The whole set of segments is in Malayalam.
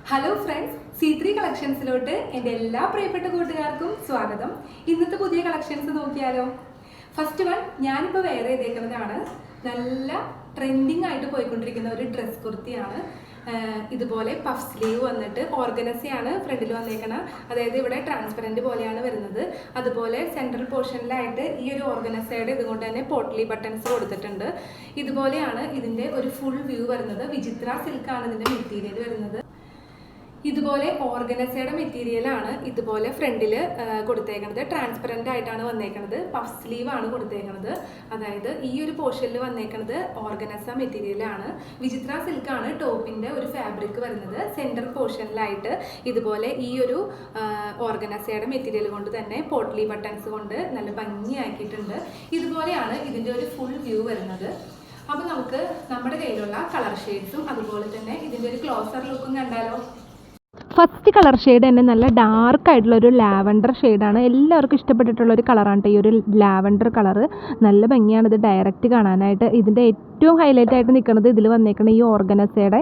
ഹലോ ഫ്രണ്ട്സ്, C3 കളക്ഷൻസിലോട്ട് എൻ്റെ എല്ലാ പ്രിയപ്പെട്ട കൂട്ടുകാർക്കും സ്വാഗതം. ഇന്നത്തെ പുതിയ കളക്ഷൻസ് നോക്കിയാലോ. ഫസ്റ്റ് വൺ ഞാനിപ്പോൾ വേറെ ചെയ്തേക്കുന്നതാണ്. നല്ല ട്രെൻഡിങ് ആയിട്ട് പോയിക്കൊണ്ടിരിക്കുന്ന ഒരു ഡ്രസ് കുർത്തിയാണ്. ഇതുപോലെ പഫ് സ്ലീവ് വന്നിട്ട് ഓർഗനസയാണ് ഫ്രണ്ടിൽ വന്നേക്കണം. അതായത് ഇവിടെ ട്രാൻസ്പെറൻറ്റ് പോലെയാണ് വരുന്നത്. അതുപോലെ സെൻട്രൽ പോർഷനിലായിട്ട് ഈ ഒരു ഓർഗനസയുടെ ഇതുകൊണ്ട് തന്നെ പോട്ട്ലി ബട്ടൺസ് കൊടുത്തിട്ടുണ്ട്. ഇതുപോലെയാണ് ഇതിൻ്റെ ഒരു ഫുൾ വ്യൂ വരുന്നത്. വിചിത്ര സിൽക്കാണ് ഇതിൻ്റെ മെറ്റീരിയൽ വരുന്നത്. ഇതുപോലെ ഓർഗനസയുടെ മെറ്റീരിയലാണ് ഇതുപോലെ ഫ്രണ്ടിൽ കൊടുത്തേക്കുന്നത്. ട്രാൻസ്പെറൻ്റ് ആയിട്ടാണ് വന്നേക്കുന്നത്. പഫ് സ്ലീവ് ആണ് കൊടുത്തേക്കുന്നത്. അതായത് ഈ ഒരു പോർഷനിൽ വന്നേക്കുന്നത് ഓർഗനസ മെറ്റീരിയലാണ്. വിചിത്ര സിൽക്കാണ് ടോപ്പിൻ്റെ ഒരു ഫാബ്രിക് വരുന്നത്. സെൻറ്റർ പോർഷനിലായിട്ട് ഇതുപോലെ ഈ ഒരു ഓർഗനസയുടെ മെറ്റീരിയൽ കൊണ്ട് തന്നെ പോട്ട്ലി ബട്ടൺസ് കൊണ്ട് നല്ല ഭംഗിയാക്കിയിട്ടുണ്ട്. ഇതുപോലെയാണ് ഇതിൻ്റെ ഒരു ഫുൾ വ്യൂ വരുന്നത്. അപ്പോൾ നമുക്ക് നമ്മുടെ കയ്യിലുള്ള കളർ ഷെയ്ഡ്സും അതുപോലെ തന്നെ ഇതിൻ്റെ ഒരു ക്ലോസർ ലുക്കും കണ്ടാലോ. ഫസ്റ്റ് കളർ ഷെയ്ഡ് തന്നെ നല്ല ഡാർക്ക് ആയിട്ടുള്ളൊരു ലാവൻഡർ ഷെയ്ഡാണ്. എല്ലാവർക്കും ഇഷ്ടപ്പെട്ടിട്ടുള്ളൊരു കളറാണ് ഈ ഒരു ലാവൻഡർ കളറ്. നല്ല ഭംഗിയാണ് ഇത് ഡയറക്റ്റ് കാണാനായിട്ട്. ഇതിൻ്റെ ഏറ്റവും ഹൈലൈറ്റ് ആയിട്ട് നിൽക്കുന്നത് ഇതിൽ വന്നേക്കുന്ന ഈ ഓർഗനസയുടെ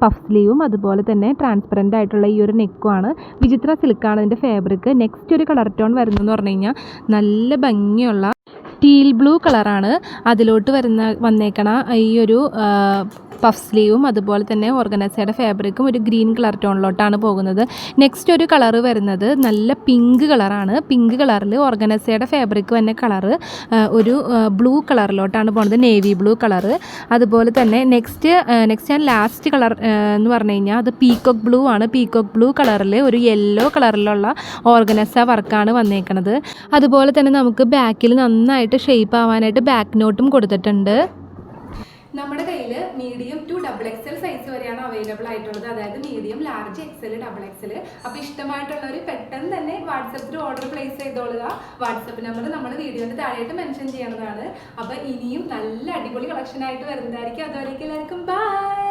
പഫ് സ്ലീവും അതുപോലെ തന്നെ ട്രാൻസ്പെറൻ്റ് ആയിട്ടുള്ള ഈ ഒരു നെക്കുമാണ്. വിചിത്ര സിൽക്കാണ് ഇതിൻ്റെ ഫാബ്രിക്. നെക്സ്റ്റ് ഒരു കളർ ടോൺ വരുന്നതെന്ന് പറഞ്ഞു കഴിഞ്ഞാൽ നല്ല ഭംഗിയുള്ള ടീൽ ബ്ലൂ കളറാണ്. അതിലോട്ട് വന്നേക്കണ ഈ ഒരു പഫ് സ്ലീവും അതുപോലെ തന്നെ ഓർഗനസയുടെ ഫാബ്രിക്കും ഒരു ഗ്രീൻ കളർ ടോണിലോട്ടാണ് പോകുന്നത്. നെക്സ്റ്റ് ഒരു കളറ് വരുന്നത് നല്ല പിങ്ക് കളറാണ്. പിങ്ക് കളറിൽ ഓർഗനസയുടെ ഫാബ്രിക് തന്നെ കളറ് ഒരു ബ്ലൂ കളറിലോട്ടാണ് പോകുന്നത്, നേവി ബ്ലൂ കളറ്. അതുപോലെ തന്നെ നെക്സ്റ്റ് ആൻഡ് ലാസ്റ്റ് കളർ എന്ന് പറഞ്ഞു കഴിഞ്ഞാൽ അത് പീകോക്ക് ബ്ലൂ ആണ്. പീകോക്ക് ബ്ലൂ കളറിൽ ഒരു യെല്ലോ കളറിലുള്ള ഓർഗനസ വർക്കാണ് വന്നേക്കുന്നത്. അതുപോലെ തന്നെ നമുക്ക് ബാക്കിൽ നന്നായിട്ട് ഷേപ്പ് ആവാനായിട്ട് ബാക്ക് നോട്ടും കൊടുത്തിട്ടുണ്ട്. നമ്മുടെ കയ്യിൽ മീഡിയം ടു XXL സൈസ് വരെയാണ് അവൈലബിൾ ആയിട്ടുള്ളത്. അതായത് മീഡിയം, ലാർജ്, XL, XXL. അപ്പോൾ ഇഷ്ടമായിട്ടുള്ളവർ പെട്ടെന്ന് തന്നെ വാട്സപ്പിൽ ഓർഡർ പ്ലേസ് ചെയ്തോളുക. വാട്സപ്പ് നമ്പർ നമ്മൾ വീഡിയോൻ്റെ താഴെയായിട്ട് മെൻഷൻ ചെയ്യണതാണ്. അപ്പോൾ ഇനിയും നല്ല അടിപൊളി കളക്ഷൻ ആയിട്ട് വരുന്നതായിരിക്കും. അതുവരേക്കും എല്ലാവർക്കും ബൈ.